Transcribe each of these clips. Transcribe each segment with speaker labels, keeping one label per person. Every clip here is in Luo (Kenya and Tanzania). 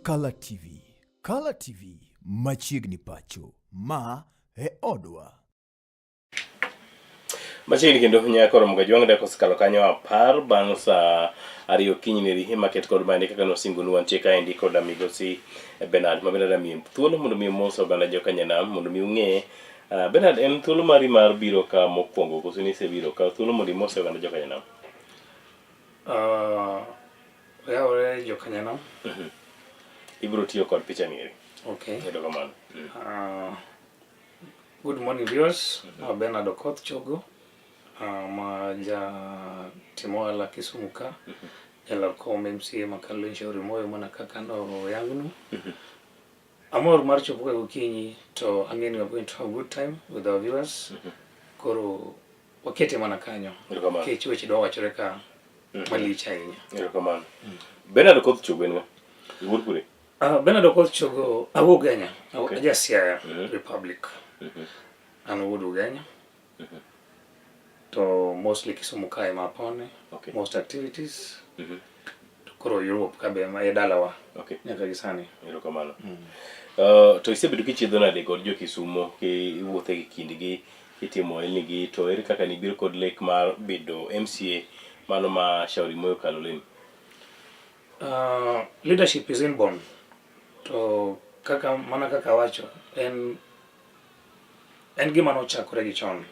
Speaker 1: Kalatvlive. Kalatvlive machiegni pacho ma e odwa.
Speaker 2: Machiegni kendo nyakoro mga jwang deko skalo kanyo apar bang' sa ariyo kinyne rihe market kod bande kaka nosingo nuantie kaendi kod amigosi Bernard mabenda mi thuolo mondo mi moso bana jo kanyanam mondo mi ung'e Bernard en thuolo mari mar biro ka mokwongo koso ni sebiro ka thuolo mondo mose bana jo kanyanam.
Speaker 3: Yaore jo kanyanam.
Speaker 2: Ibro tiyo kod picha ni.
Speaker 3: Okay.
Speaker 2: Edokamano.
Speaker 3: Good morning viewers. Bernard Okoth Chogo. Ma ja timoala Kisumu ka. Jala kom MCA makalo shauri moyo mana kaka no yangu. Amor mar chopo ka Mokinyi to angeni we are going to have a good time with our viewers. Koro wakete mana kanyo. Kech weche do wachore ka malich ahinya.
Speaker 2: Edokamano. Bernard Okoth Chogo en wuok kure?
Speaker 3: Bernard Okoth Chogo awuok Kenya. Aja Siasa Republic. An wuod Kenya. To mostly Kisumu ka ema pone. Most activities. Koro Europe kabe ma edalawa. Nyaka gisani.
Speaker 2: Erokamano. To isebedo kichiedho nade kod jo Kisumu ki iwuothe gi kindgi itimo elnigi to ere kaka nibiro kod lek mar bedo MCA mano ma shauri moyo kaloleni?
Speaker 3: Leadership is inborn. To kaka mana kaka wacho en gima nochakore gi chon.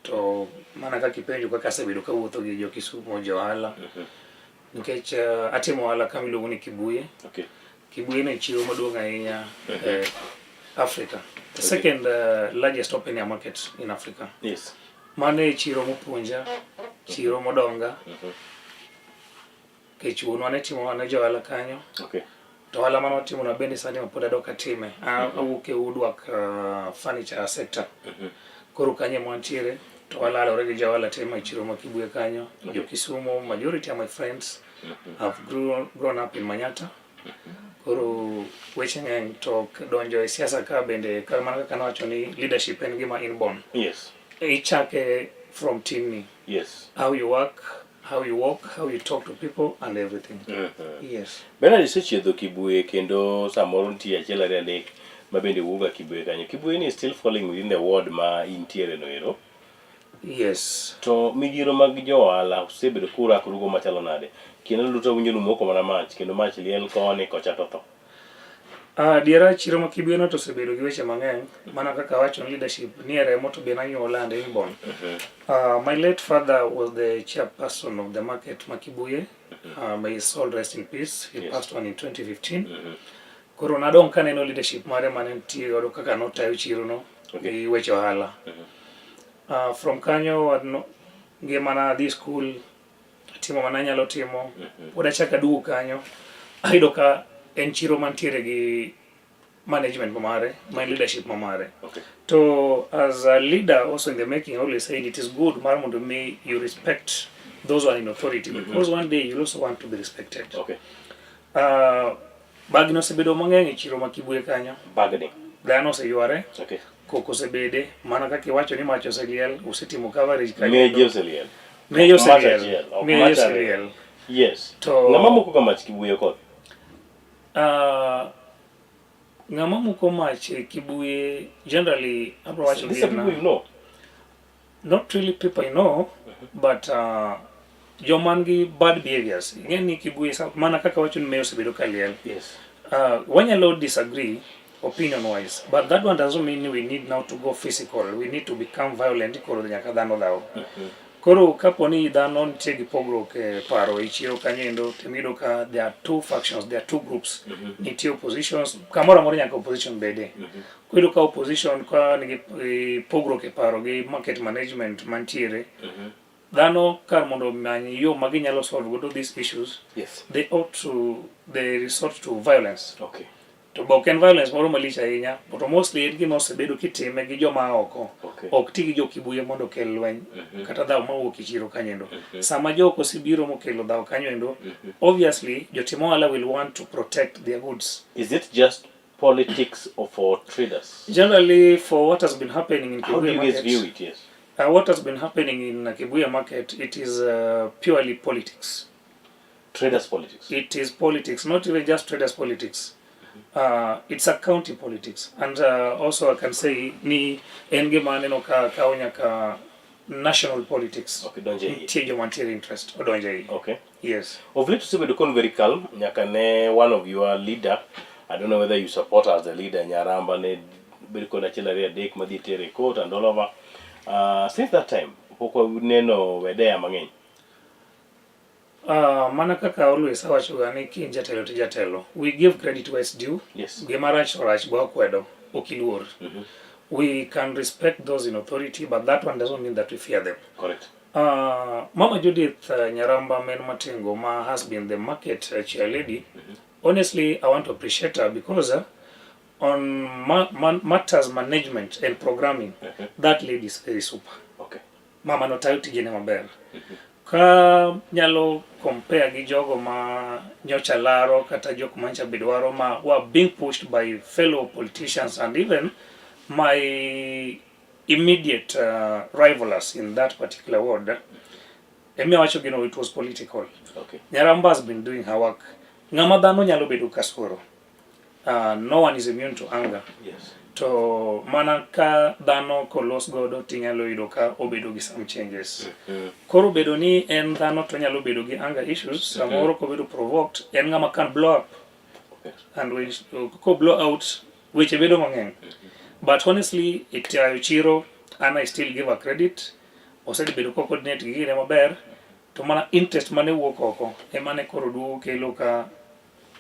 Speaker 3: To mana kaka ipenjo kaka asebedo kawuotho gi jo Kisumu jo ohala. Nikech atimo ohala kama iluongo ni Kibuye. Kibuye ne chiro maduong' ahinya Africa. The second largest open air market in Africa.
Speaker 2: Yes.
Speaker 3: Mane chiro mopuonja, chiro modonga. Kichuno ne timo ane jo ohala kanyo. To ohala mano timo na bende sani mapod adok atime. Awuok e woodwork furniture sector. Koro kanye mwantiere to ohala already jo ohala tema chiro ma Kibuye kanyo. Jo Kisumu, majority of my friends have grown up in Manyata. Koro weche ng'eny to donjo e siasa ka bende kar mana kaka nawacho ni leadership en gima inborn.
Speaker 2: Yes.
Speaker 3: Ichake from teaming.
Speaker 2: Yes.
Speaker 3: How you work, how you walk, how you talk to people and everything. Yes.
Speaker 2: Bernard isechiedho Kibuye kendo samoro nitie achiel ariyo adek ma bende wuoga Kibuye kanyo. Kibuye ni still falling within the ward ma intiere no ero?
Speaker 3: Yes.
Speaker 2: To midhiero mag jo ohala osebedo kurakorugo machalo nade? Kendo luto winjo lumoko mana mach kendo mach liel koni kocha to tho.
Speaker 3: Diera chiro ma Kibuye no to osebedo gi weche mang'eny mana kaka wacho leadership niere moto be nanyuola and inborn. My late father was the chairperson of the market ma Kibuye. May his soul rest in peace. He passed on in 2015. Koro nadong' kaneno leadership mare mane nitie godo kaka notayo chiro no gi weche ohala. From kanyo ngimana dhi school timo mana nyalo timo. Pod achaka duogo kanyo. Ayudo ka en chiro mantiere gi management mare, my leadership mare. So as a leader also in the making, I always say it is good mondo me you respect those who are in authority because one day you also want to be respected. Bagno sebedo mang'eny chiro ma Kibuye kanyo.
Speaker 2: Bagni.
Speaker 3: Dhano oseyuare. Koko sebede mana kaka iwacho ni mach oseliel usetimo coverage kanyo.
Speaker 2: Meje oseliel.
Speaker 3: Meje oseliel.
Speaker 2: Yes. To ng'ama moko ka mach Kibuye koth?
Speaker 3: Ng'ama moko mach Kibuye generally abro wacho
Speaker 2: these are people you know?
Speaker 3: Not really people I know, but jomangi bad behaviors. Ngeni Kibuye mana kaka wacho ni meyo osebedo kaliel.
Speaker 2: Yes.
Speaker 3: Wanyalo disagree opinion wise, but that one doesn't mean we need now to go physical. We need to become violent koro nyaka dhano dhaw. Koro kaponi dhano nitie gi pogruok e paro ichiro kanyendo temido ka there are two factions, there are two groups. Nitie oppositions, kamoro amora nyaka opposition bede. Kuido ka opposition ka nigi pogruok e paro gi market management mantiere. Dhano kar mondo manyi yo ma ginyalo solve godo these issues.
Speaker 2: Yes.
Speaker 3: They resort to violence. To bok en violence moro malich ahinya, but mostly en gima osebedo kitime gi joma oko. Ok ti gi jo Kibuye mondo kel lweny kata dhaw mawuok e chiro kanyendo. Sama joko osebiro mokelo dhaw kanyendo, obviously jotim ohala will want to protect their goods.
Speaker 2: Is it just politics or for traders?
Speaker 3: Generally, for what has been happening in Kibuye
Speaker 2: How do you guys view it? Yes.
Speaker 3: What has been happening in Kibuye market, it is purely politics.
Speaker 2: Traders politics.
Speaker 3: It is politics, not even just traders politics. It's a county politics, and also I can say ni engema neno ka kaonya ka national politics.
Speaker 2: Okay, don't you?
Speaker 3: Tiyo material interest. Odonje.
Speaker 2: Okay.
Speaker 3: Yes.
Speaker 2: Of late, you become very calm. Nyakane one of your leader. I don't know whether you support as the leader. Nyaramba ne biriko na chila ria dek maditi record and all over. Since that time, poko neno wedea mangeni.
Speaker 3: Mana kaka always awacho ni kin jatelo to jatelo. We give credit where it's due.
Speaker 2: Yes.
Speaker 3: Gemarach orach bo kwedo okiluor. We can respect those in authority, but that one doesn't mean that we fear them.
Speaker 2: Correct.
Speaker 3: Mama Judith Nyaramba Men Matengo has been the market chair lady. Honestly, I want to appreciate her because on matters management and programming, that lady is very super.
Speaker 2: Okay.
Speaker 3: Mama no tayo tijene maber. Ka nyalo compare gi jogo ma nyocha laro kata jok mancha bidwaro ma were being pushed by fellow politicians and even my immediate rivals in that particular ward. Emi wacho gino, it was political.
Speaker 2: Okay.
Speaker 3: Nyaramba has been doing her work. Ngama dhano nyalo bedo kasoro. No one is immune to anger.
Speaker 2: Yes.
Speaker 3: To mana ka dhano kolos godo tinyalo yudo ka obedo gi some changes. Koro bedo ni en dhano to nyalo bedo gi anger issues. Samoro ko bedo provoked en ngama can blow up.
Speaker 2: Okay.
Speaker 3: And when ko blow out weche bedo mang'eny. But honestly, chiro and I still give her credit. Osedi bedo ko coordinate gi gine maber. To mana interest mane wuok oko emane koro duo kelo ka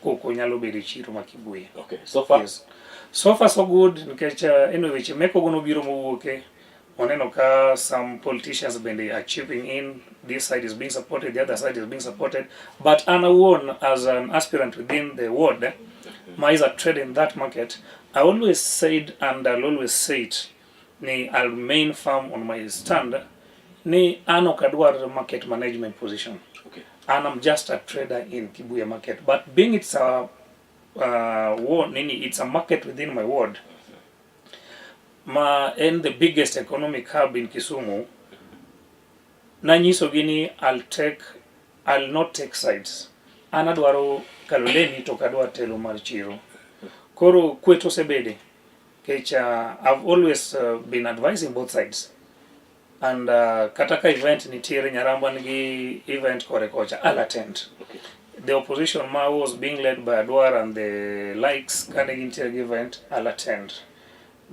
Speaker 3: koko nyalo bedo chiro makibuye.
Speaker 2: Okay. So far.
Speaker 3: Yes. So far so good. Nikech anyway, weche meko gono biro mowuoke. Oneno ka some politicians been are chipping in. This side is being supported, the other side is being supported. But Anna won as an aspirant within the ward. Ma is a trade in that market. I always said, and I'll always say it, I'll remain firm on my stand. Ano kadwar market management position.
Speaker 2: Okay.
Speaker 3: And I'm just a trader in Kibuye market. But being it's a ward, it's a market within my ward. And the biggest economic hub in Kisumu. Nanyiso gini, I'll not take sides. Anadwaro kaloleni to kadwa telo mar chiro. Koro kweto sebede. I've always been advising both sides. And kataka event nitiere Nyaramba nigi event kore kocha, I'll attend.
Speaker 2: Okay.
Speaker 3: The opposition ma was being led by Adwar and the likes kanegi nitiere event, I'll attend.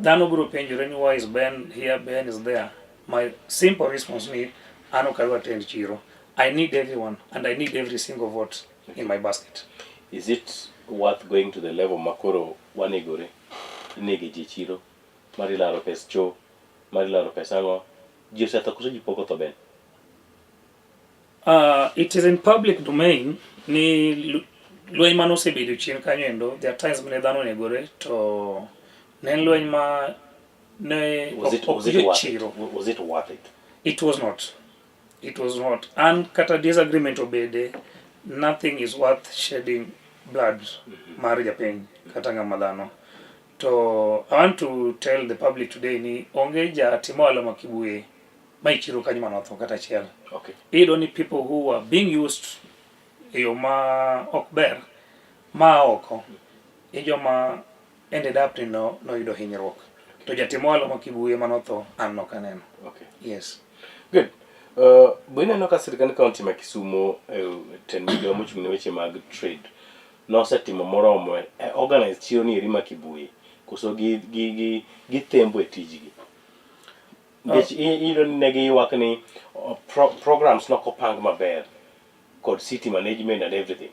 Speaker 3: Dhano biro penjore ni why is Ben here, Ben is there. My simple response ni ano kadwa attend chiro. I need everyone and I need every single vote in my basket.
Speaker 2: Is it worth going to the level makoro wanegore inegi jichiro marilaro pescho marilaro pesango jisata kusuji poko to ben?
Speaker 3: It is in public domain. Ni lweny mano sebedo chien kanyo endo. There are times mane dhano negore to nen lweny ma ne
Speaker 2: was it worth it?
Speaker 3: It was not. It was not. And kata disagreement obede, nothing is worth shedding blood mar japiny kata ng'ama dhano. To I want to tell the public today ni onge jatimo ohala ma Kibuye ma ichiro kanyo manotho kata achiel.
Speaker 2: Okay.
Speaker 3: Iyudo ni people who are being used e yo ma ok ber ma oko e joma ended up ni no yudo hinyruok. To jatimo ohala ma Kibuye manotho an nok aneno.
Speaker 2: Okay.
Speaker 3: Yes.
Speaker 2: Good. Bwene no ka sirikand county ma Kisumu tenmigo mochung'ne weche mag trade nosetimo moromo organize chiro ni eri ma Kibuye koso gi tembo e tijgi. Ngech ilo negi ywak ni programs no kopang maber kod city management and everything.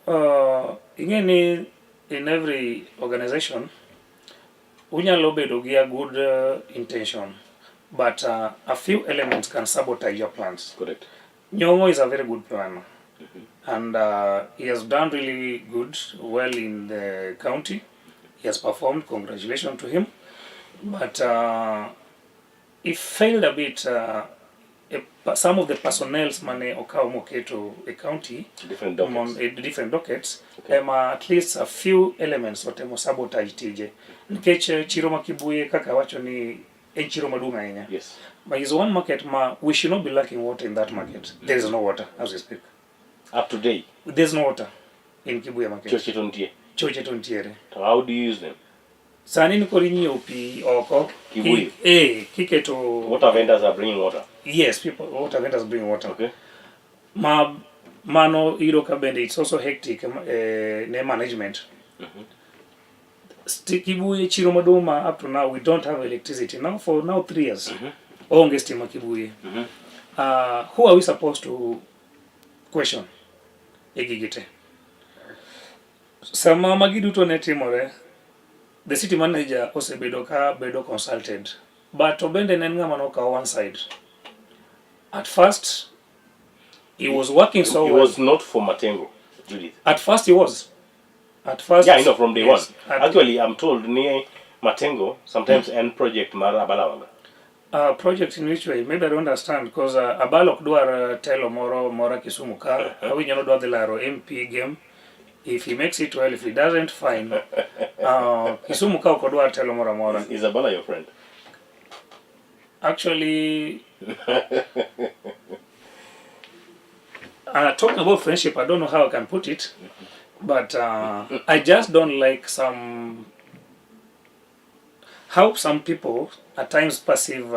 Speaker 3: Ingeni in every organization unyalo bedo gi a good intention, but a few elements can sabotage your plans.
Speaker 2: Correct.
Speaker 3: Nyongo is a very good planner. And he has done really good, well in the county. He has performed, congratulations to him. But he failed a bit. Some of the personnel's money okaw to a county,
Speaker 2: Different dockets.
Speaker 3: Different dockets.
Speaker 2: Okay.
Speaker 3: At least a few elements otemo sabotage tije. Nikech chiro ma Kibuye kaka wacho ni en chiro maduong' ahinya.
Speaker 2: Yes.
Speaker 3: But is one market we should not be lacking water in that market. There is no water as we speak.
Speaker 2: Up to date.
Speaker 3: There's no water in Kibuye market.
Speaker 2: Choche to ntie.
Speaker 3: Choche to ntiere.
Speaker 2: So how do you use them?
Speaker 3: Sani ni kori nyiewo pi oko.
Speaker 2: Kibuye.
Speaker 3: Kiketo.
Speaker 2: Water vendors are bringing water.
Speaker 3: Yes, water vendors bring water.
Speaker 2: Okay.
Speaker 3: Mano iro ka bende it's also hectic ne management. Kibuye chiro maduma up to now we don't have electricity now for 3 years. Onge stima Kibuye. Who are we supposed to question? Egigite. Sama magiduto ne timore. The city manager osebedo consulted. But obende nenga manoka one side. At first he was working so well.
Speaker 2: He was not for Matengo, Judith.
Speaker 3: At first he was. At first.
Speaker 2: Yeah, I know from day one.
Speaker 3: Yes,
Speaker 2: Actually, I'm told near Matengo sometimes end project Mara Abalawanga.
Speaker 3: Project in which way? Maybe I don't understand because Abalok duar telo mora Kisumu ka. We know do the laro MP game. If he makes it well, if he doesn't, fine. Kisumu ka ukodua telo mora.
Speaker 2: Is Abala your friend?
Speaker 3: Actually, talking about friendship, I don't know how I can put it, but I just don't like how some people at times perceive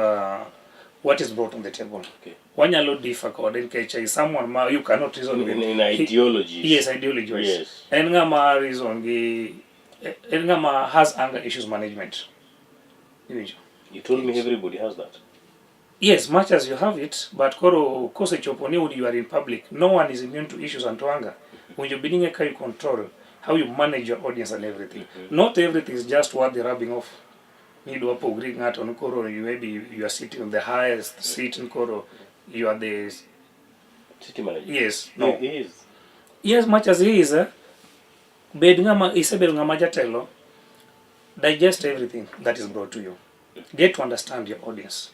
Speaker 3: what is brought on the table.
Speaker 2: Okay.
Speaker 3: Wanyalo differ according to someone you cannot reason with.
Speaker 2: In ideologies.
Speaker 3: Yes, ideology wise.
Speaker 2: Yes.
Speaker 3: And ngama reason ngama has anger issues management.
Speaker 2: You told me everybody has that.
Speaker 3: Yes, much as you have it, but koro kose choponi when you are in public, no one is immune to issues and to anger. When you're building a car, you control how you manage your audience and everything. Not everything is just what they're rubbing off. You maybe you are sitting on the highest seat in Koro. You are the
Speaker 2: City manager.
Speaker 3: yes. No.
Speaker 2: He is.
Speaker 3: Yes, much as he is, telo. Digest everything that is brought to you. Get to understand your audience.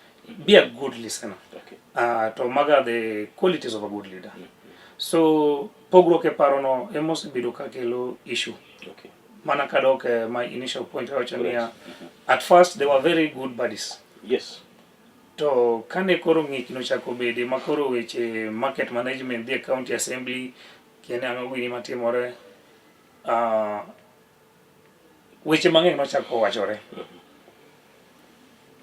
Speaker 3: Be a good listener.
Speaker 2: Okay.
Speaker 3: To maga the qualities of a good leader. So pogro ke parono emos biduka kelo issue.
Speaker 2: Okay.
Speaker 3: Manakadoke my initial point at first they were very good buddies.
Speaker 2: Yes.
Speaker 3: To kane koro ngikino chako bede makoro weche market management the county assembly kene ang'ogini matimore weche mang'eny nochako wachore.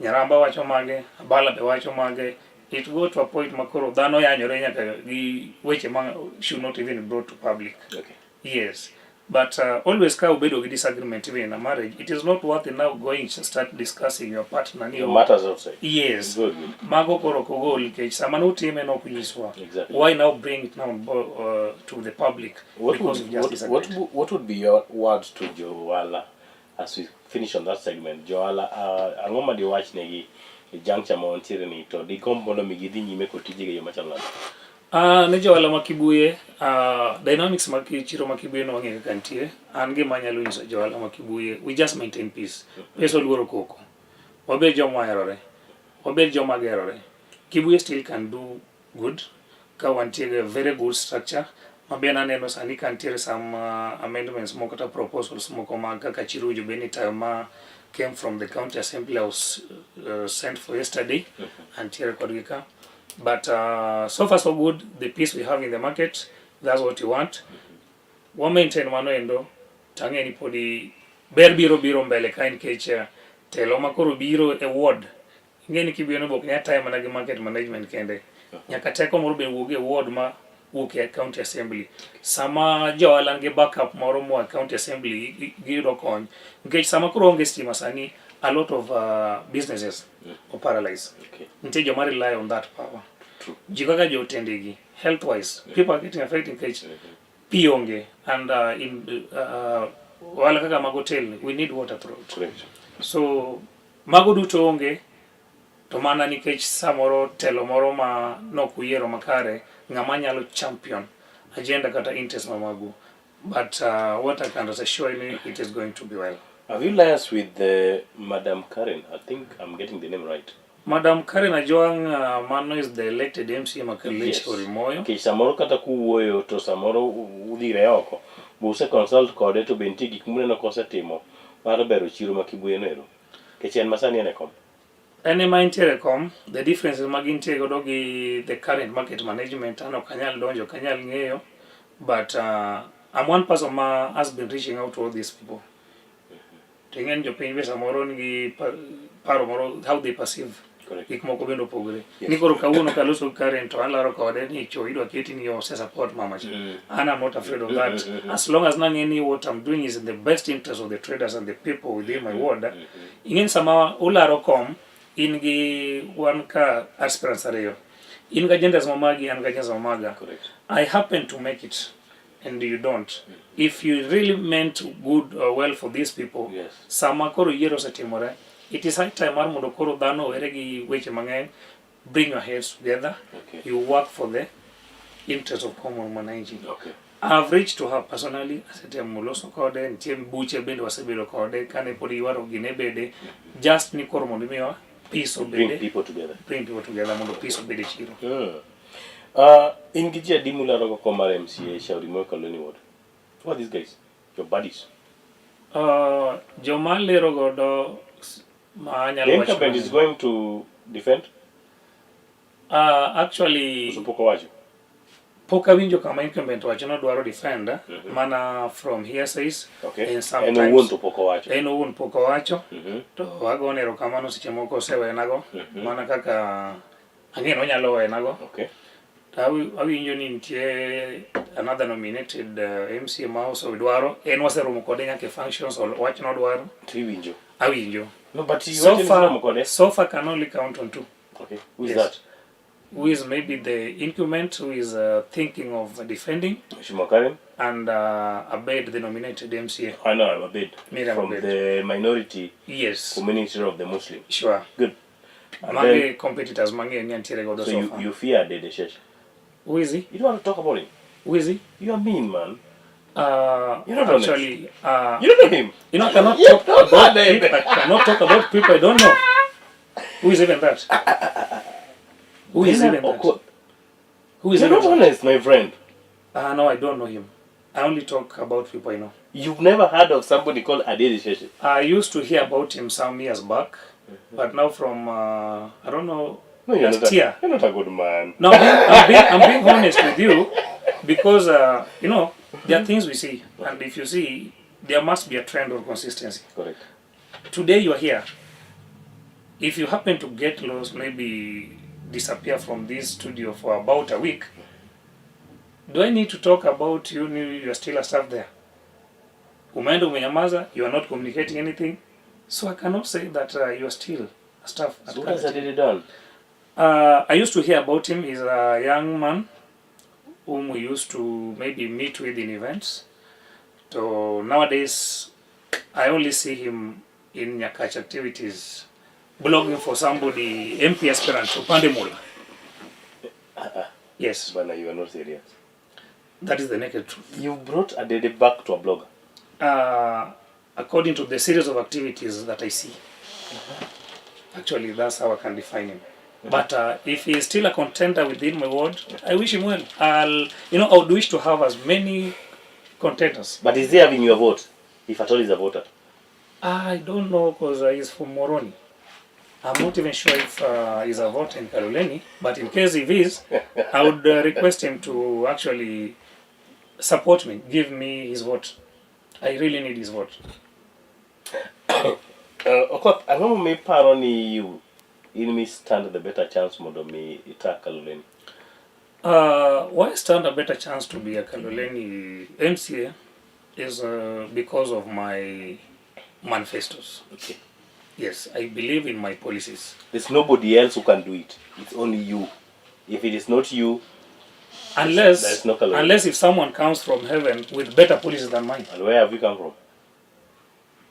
Speaker 3: Nyaramba wacho mage, Abala be wacho mage. It go to a point makoro dhano yanyore nyaka gi weche should not even be brought to public.
Speaker 2: Okay.
Speaker 3: Yes. But always ka ubedo with disagreement even in a marriage, it is not worth it now going to start discussing your partner.
Speaker 2: Your matters outside.
Speaker 3: Yes.
Speaker 2: Good.
Speaker 3: Mago koro kogol ke samanu time no kunyiswa.
Speaker 2: Exactly.
Speaker 3: Why now bring it now to the public? What
Speaker 2: would be your words to Joala as we finish on that segment? Joala, angoma di watch negi juncture montire ni to di kombono migidi nyime kotije yo machalala.
Speaker 3: Ne Joala Makibuye, dynamics chiro Makibuye no wange kantie, ange manyalo nyiso Joala Makibuye, we just maintain peace. Peso luoro koko. Wabe joma herore. Wabe joma gerore. Kibuye still can do good. Ka wantie a very good structure. Mabena neno sani kantie some amendments mokata proposals moko kaka chirujo benita came from the county assembly I was sent for yesterday and here kodika. But so far so good, the peace we have in the market, that's what you want. One maintain mano endo, tange ni podi ber biro mbele kain kecha telo makoro biro a ward. Ngeni Kibuye no bok nya time managi market management kende. Nyaka teko moro be wuge ward ma wuke county assembly. Sama Joala nge backup moro mo county assembly giro kony. Ngech sama koro onge stima sani a lot of businesses are paralyzed.
Speaker 2: Okay.
Speaker 3: Ntejo mari rely on that power. True. Jigaga jotendegi health wise people are getting affected in case pionge and in wala kaka magotel we need water throughout.
Speaker 2: Correct.
Speaker 3: So magoduto onge to mana nikech samoro telo moro ma no kuyiero makare ngama nyalo champion agenda kata interest mamagu. But what I can assure you, it is going to be well.
Speaker 2: Have you liaised with Madam Karen? I think I'm getting the name right.
Speaker 3: Madam Karen Ajoang Mano is the elected MC Makalesh Orimoyo.
Speaker 2: Okay, samoro kata kuwoyo to samoro udhire oko. Buse consult kode to benti gik mune no kose timo. Mar bero chiro ma Kibuye no ero. Kechen masani ene kom.
Speaker 3: ene ma intiere kom, the difference is magintie godo gi the current market management, ano kanyal donjo, kanyal ng'eyo, but I'm one person ma has been reaching out to all these people. Tengen jo piny besa moro nigi paro moro how they perceive gik moko bendo opogore. Ni koro kawuono kaloso current to alaro kode ni cho idwa keti ni yo support mama. And I'm not afraid of that. As long as nang'eni what I'm doing is in the best interest of the traders and the people within my ward. Ingen sama ularo kom in gi one ka aspirants ariyo. In ga agendas mamagi and ga agendas mamaga. I happen to make it. And you don't. If you really meant good or well for these people, sama koro yiero setimore, it is high time mar mondo koro dhano were gi weche mang'eny, bring your heads together, you work for the interest of common mwananchi. I've reached to her personally, asetemo loso kode, nitie buche bende wasebedo kode, kane pod yuaro gine bede, just ni koro mondo miwa peace obede.
Speaker 2: Bring people together.
Speaker 3: Bring people together mondo peace obede chiro.
Speaker 2: In Gijia Dimula Rogo Komar MCA Shauri Mo Colony Ward. Who are these guys? Your buddies?
Speaker 3: Jomale Rogodo
Speaker 2: The incumbent is going to defend?
Speaker 3: Actually, Poka winjo kama incumbent wacho no dwaro defend mana from hearsays and sometimes
Speaker 2: eno wuon to poko wacho
Speaker 3: poko wacho to agone erokamano seche moko osewenago mana kaka ang'eno onyalo wenago. Awinjo ni nitie another nominated MCA ma also dwaro en waseromo kode nyaka functions or wach no dwaro
Speaker 2: tiwinjo
Speaker 3: awinjo.
Speaker 2: No, but you
Speaker 3: so far can only count on two.
Speaker 2: Who is that?
Speaker 3: Who is maybe the incumbent who is thinking of defending,
Speaker 2: Shimakarin,
Speaker 3: and Abed, the nominated MCA.
Speaker 2: I know Abed from
Speaker 3: Abed.
Speaker 2: The minority
Speaker 3: community
Speaker 2: of the Muslim.
Speaker 3: Sure.
Speaker 2: Good.
Speaker 3: Mange competitors, mange nyantiere godo
Speaker 2: so you fear Dede Shesh.
Speaker 3: Who is he?
Speaker 2: You don't want to talk about him.
Speaker 3: Who is he?
Speaker 2: You are mean, man.
Speaker 3: You don't actually,
Speaker 2: you don't know him.
Speaker 3: You know, I cannot talk about people. I cannot talk about people I don't know. Who is even that? Who is even that? Who is
Speaker 2: You're not honest, my friend.
Speaker 3: No, I don't know him. I only talk about people I know.
Speaker 2: You've never heard of somebody called Adede Sheshe?
Speaker 3: I used to hear about him some years back, but now from, I don't know,
Speaker 2: no, you're not a good man.
Speaker 3: No, I'm being honest with you, because, you know, there are things we see, and if you see, there must be a trend or consistency.
Speaker 2: Correct.
Speaker 3: Today you are here. If you happen to get lost, maybe disappear from this studio for about a week, do I need to talk about you? You are still a staff there. Umeenda umenyamaza, you are not communicating anything, so I cannot say that you are still a staff.
Speaker 2: So what has Adede done?
Speaker 3: I used to hear about him. He's a young man whom we used to maybe meet with in events. So nowadays, I only see him in Nyakachi activities, blogging for somebody, MP aspirant, Upande Mula. Yes.
Speaker 2: But now you are not serious.
Speaker 3: That is the naked truth.
Speaker 2: You brought Adede back to a blogger?
Speaker 3: According to the series of activities that I see. Actually, that's how I can define him. But if he is still a contender within my ward, I wish him well. I would wish to have as many contenders.
Speaker 2: But is he having your vote, if at all he's a voter?
Speaker 3: I don't know, because he's from Moroni. I'm not even sure if he's a voter in Kaloleni, but in case he is, I would request him to actually support me, give me his vote. I really need his vote.
Speaker 2: Of course, I know me paroni you. In me stand the better chance modo me ita Kaloleni.
Speaker 3: Why stand a better chance to be a Kaloleni MCA is because of my manifestos.
Speaker 2: Okay.
Speaker 3: Yes, I believe in my policies.
Speaker 2: There's nobody else who can do it. It's only you. If it is not you,
Speaker 3: unless
Speaker 2: no
Speaker 3: unless if someone comes from heaven with better policies than mine.
Speaker 2: And where have you come from?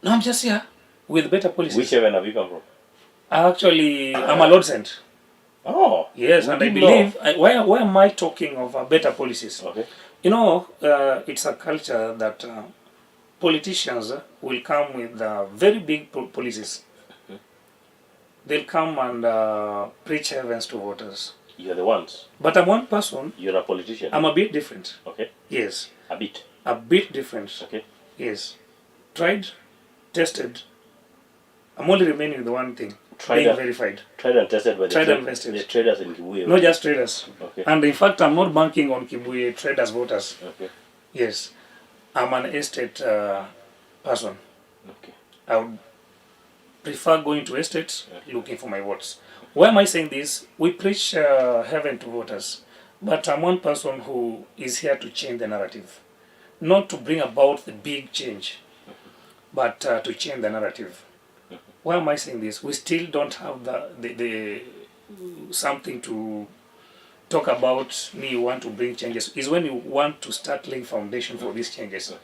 Speaker 3: No, I'm just here with better policies.
Speaker 2: Which heaven have you come from?
Speaker 3: Actually, I'm a Lord sent.
Speaker 2: Oh.
Speaker 3: Yes, and I believe, why am I talking of better policies?
Speaker 2: Okay.
Speaker 3: You know, it's a culture that politicians will come with very big policies. They'll come and preach heavens to voters.
Speaker 2: You're the ones.
Speaker 3: But I'm one person.
Speaker 2: You're a politician.
Speaker 3: I'm a bit different.
Speaker 2: Okay.
Speaker 3: Yes.
Speaker 2: A bit.
Speaker 3: A bit different.
Speaker 2: Okay.
Speaker 3: Yes. Tried, tested. I'm only remaining with one thing. being verified.
Speaker 2: Tried and tested by the traders in Kibuye.
Speaker 3: Not just traders.
Speaker 2: Okay.
Speaker 3: And in fact, I'm not banking on Kibuye traders voters.
Speaker 2: Okay.
Speaker 3: Yes. I'm an estate person.
Speaker 2: Okay.
Speaker 3: I would prefer going to estates looking for my votes. Why am I saying this? We preach heaven to voters. But I'm one person who is here to change the narrative. Not to bring about the big change, but to change the narrative. Why am I saying this? We still don't have the something to talk about. Me want to bring changes is when you want to start laying foundation for these changes,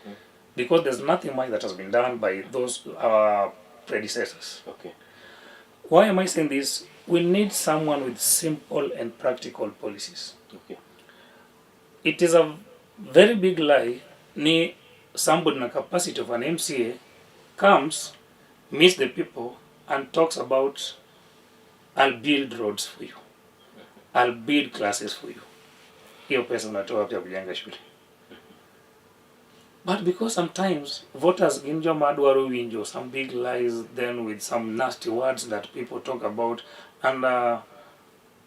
Speaker 3: because there's nothing much that has been done by those our predecessors.
Speaker 2: Okay.
Speaker 3: Why am I saying this? We need someone with simple and practical policies.
Speaker 2: Okay.
Speaker 3: It is a very big lie. Ni somebody in the capacity of an MCA comes, meets the people, and talks about, I'll build roads for you, I'll build classes for you. Hiyo pesa unatoa wapi ya kujenga shule? But because sometimes voters injo madwaro winjo some big lies, then with some nasty words that people talk about, and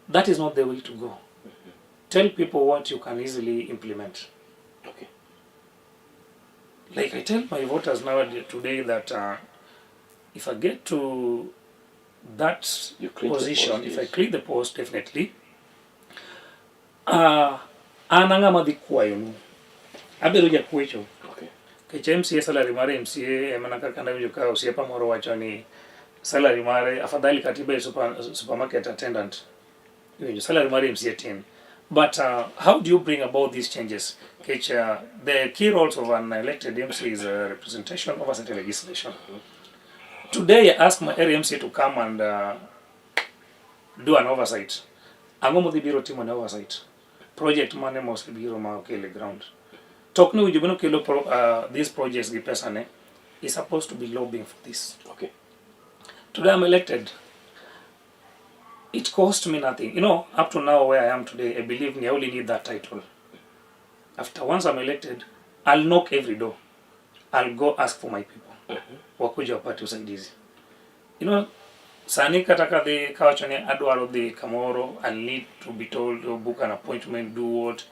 Speaker 3: that is not the way to go. Tell people what you can easily implement.
Speaker 2: Okay.
Speaker 3: Like I tell my voters today that if I get to that position, if I click the post, definitely, ananga madhikwayo nu abiro jakwecho.
Speaker 2: Okay.
Speaker 3: Keche MCA salary mare MCA emana kaka ndawinjo ka osiepa moro wacho ni salary mare afadhali katiba supermarket attendant. Salary mare MCA 10. But how do you bring about these changes? The key roles of an elected MC is representation, oversight, and legislation. Today I asked my area MC to come and do an oversight. Angomo the bureau team on oversight. Project money must be the ground. Talking with you, these projects the person is supposed to be lobbying for this.
Speaker 2: Okay.
Speaker 3: Today I'm elected. It cost me nothing. Up to now where I am today, I believe I only need that title. After once I'm elected, I'll knock every door. I'll go ask for my people. Wakuja wapate usaidizi. Sani kataka the kawachone adwaro the kamoro, I'll need to be told to book an appointment, do what.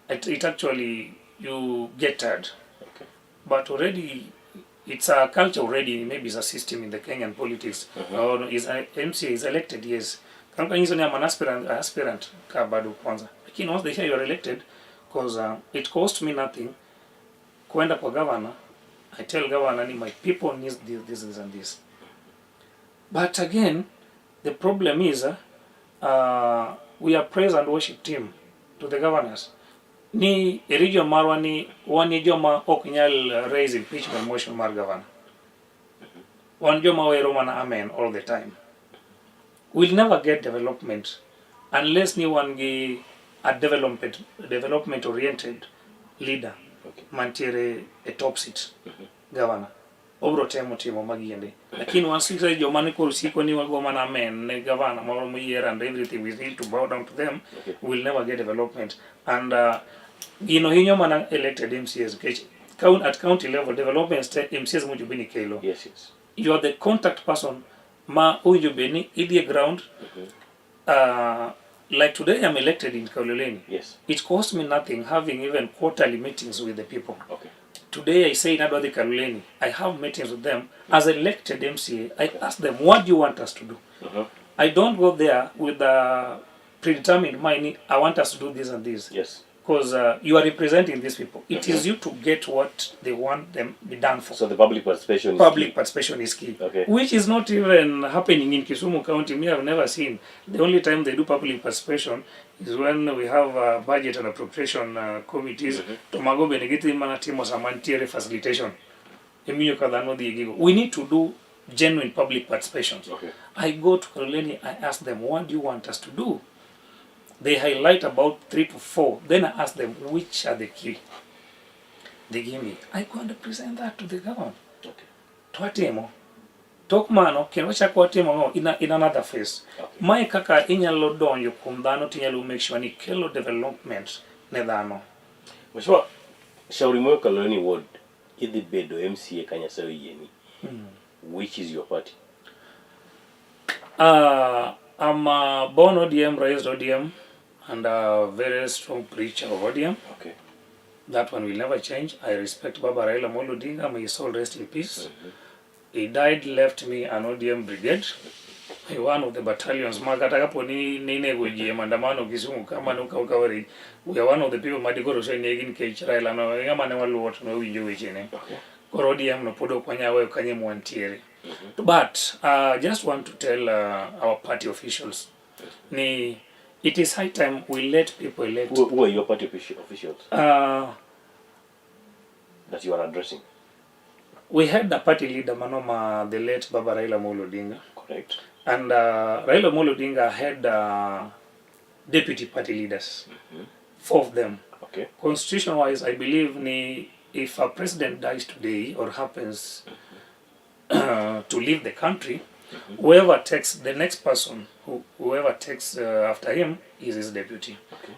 Speaker 3: It actually, you get tired.
Speaker 2: Okay.
Speaker 3: But already, it's a culture already, maybe it's a system in the Kenyan politics. Or is MCA is elected, yes. I'm an aspirant ka bado kwanza. Lakini once they hear you're elected, because it cost me nothing, kwenda kwa governor, I tell governor, my people need this and this. But again, the problem is, we are praise and worship team to the governors. Ni region marwa ni wani joma oknyal raise impeachment motion mar governor. Wani joma wero mana amen all the time. We'll never get development unless anyone get a development oriented leader.
Speaker 2: Okay.
Speaker 3: Mantiere a top seat governor. Obro temo magiende. Lakini once you say jomani ko siko ni wago mana amen ne governor moro muyer and everything, we need to bow down to them. Okay. We'll never get development. And hinyo mana elected MCs. At county level development MCs mujubini kelo.
Speaker 2: Yes.
Speaker 3: You are the contact person. Ma uju beni idie ground. Like today I'm elected in Kaloleni.
Speaker 2: Yes.
Speaker 3: It cost me nothing having even quarterly meetings with the people.
Speaker 2: Okay.
Speaker 3: Today I say in Adwadi Kaloleni, I have meetings with them. As elected MCA, I ask them, what do you want us to do? I don't go there with a predetermined mind, I want us to do this and this.
Speaker 2: Yes.
Speaker 3: Because you are representing these people. It is you to get what they want them be done for.
Speaker 2: So the public participation
Speaker 3: is key.
Speaker 2: Okay.
Speaker 3: Which is not even happening in Kisumu County. Me, I've never seen. The only time they do public participation is when we have budget and appropriation committees. Tomago benegiti manatimo samantiere facilitation. We need to do genuine public participation.
Speaker 2: Okay.
Speaker 3: I go to Kaloleni, I ask them, what do you want us to do? They highlight about 3 to 4. Then I ask them, which are the key? They give me. I go and present that to the government.
Speaker 2: Okay.
Speaker 3: Twatemo. Tokmano, kenwacha kwatemo in another phase. Okay. Mai kaka inyalo donjo kuom dhano tinyalo make sure ni kelo development ne dhano.
Speaker 2: Mheshimiwa, shauri moyo Kaloleni ward idhi bedo MCA Kanyasawi yeni. Which is your party?
Speaker 3: I'm a born ODM, raised ODM, and a very strong preacher of ODM.
Speaker 2: Okay.
Speaker 3: That one will never change. I respect Baba Raila Amolo Odinga. May his soul rest in peace. He died, left me an ODM brigade. One of the battalions. Makatakapo ni nego mandamano kizungu kama nuka ukawari. We are one of the people madikoro so negin cage Raila no ngama ne walu what no winjo wechene.
Speaker 2: Okay.
Speaker 3: Koro ODM no podo kwanya we kanye mwantiere. But just want to tell our party officials, it is high time we let people elect.
Speaker 2: Who are your party officials that you are addressing?
Speaker 3: We had the party leader Manoma, the late Baba Raila Amolo Odinga.
Speaker 2: Correct.
Speaker 3: And Raila Amolo Odinga had deputy party leaders, 4 of them.
Speaker 2: Okay.
Speaker 3: Constitution-wise, I believe if a president dies today or happens to leave the country, whoever takes the next person, whoever takes after him is his deputy.
Speaker 2: Okay.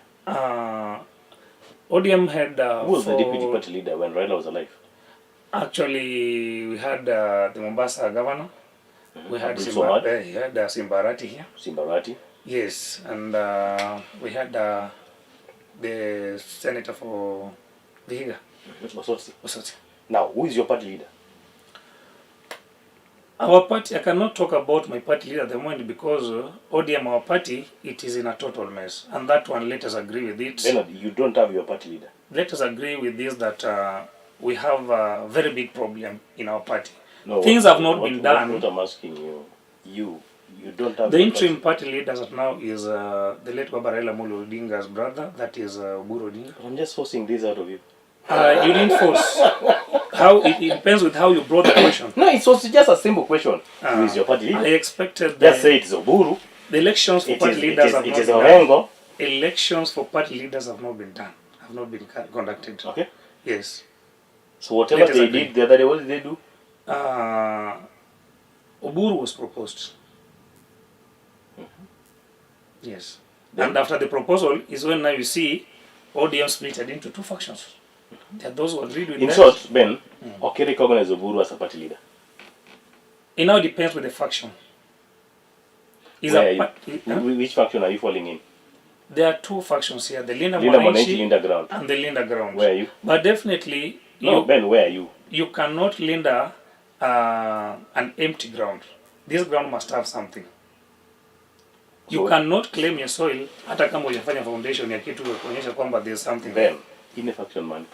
Speaker 3: ODM had
Speaker 2: who was the deputy party leader when Raila was alive?
Speaker 3: Actually, we had the Mombasa governor. We had Simbarati here.
Speaker 2: Simbarati.
Speaker 3: Yes, and we had the senator for Vihiga. Osotsi.
Speaker 2: Now, who is your party leader?
Speaker 3: Our party, I cannot talk about my party leader at the moment because ODM, our party, it is in a total mess. And that one, let us agree with it.
Speaker 2: Bernard, you don't have your party leader.
Speaker 3: Let us agree with this that we have a very big problem in our party.
Speaker 2: No,
Speaker 3: things have not been done.
Speaker 2: What I'm asking you don't have
Speaker 3: the interim party leader as now is the late Baba Raila Amolo Odinga's brother, that is Oburu Odinga.
Speaker 2: I'm just forcing this out of you.
Speaker 3: You didn't force. How it depends with how you brought the question.
Speaker 2: No, it was just a simple question. Who is your party leader?
Speaker 3: I expected
Speaker 2: just say it's Oburu.
Speaker 3: The elections for party leaders have not been
Speaker 2: done.
Speaker 3: Elections for party leaders have not been done. Have not been conducted.
Speaker 2: Okay.
Speaker 3: Yes.
Speaker 2: So whatever they did the other day, what did they do?
Speaker 3: Oburu was proposed. Yes. Then, and after the proposal is when now you see ODM split into 2 factions. There are those who agreed with
Speaker 2: in short, Ben, okay, recognize Oburu as a party leader. It now depends with the faction. Which faction are you falling in?
Speaker 3: There are 2 factions here, the Linda
Speaker 2: Mwananchi
Speaker 3: and the Linda Ground.
Speaker 2: Where are you?
Speaker 3: But definitely,
Speaker 2: Ben, where are you?
Speaker 3: You cannot Linda an empty ground. This ground must have something. You cannot claim your soil hata kama hujafanya foundation ya kitu kuonyesha kwamba there is something.
Speaker 2: Ben, in a faction man.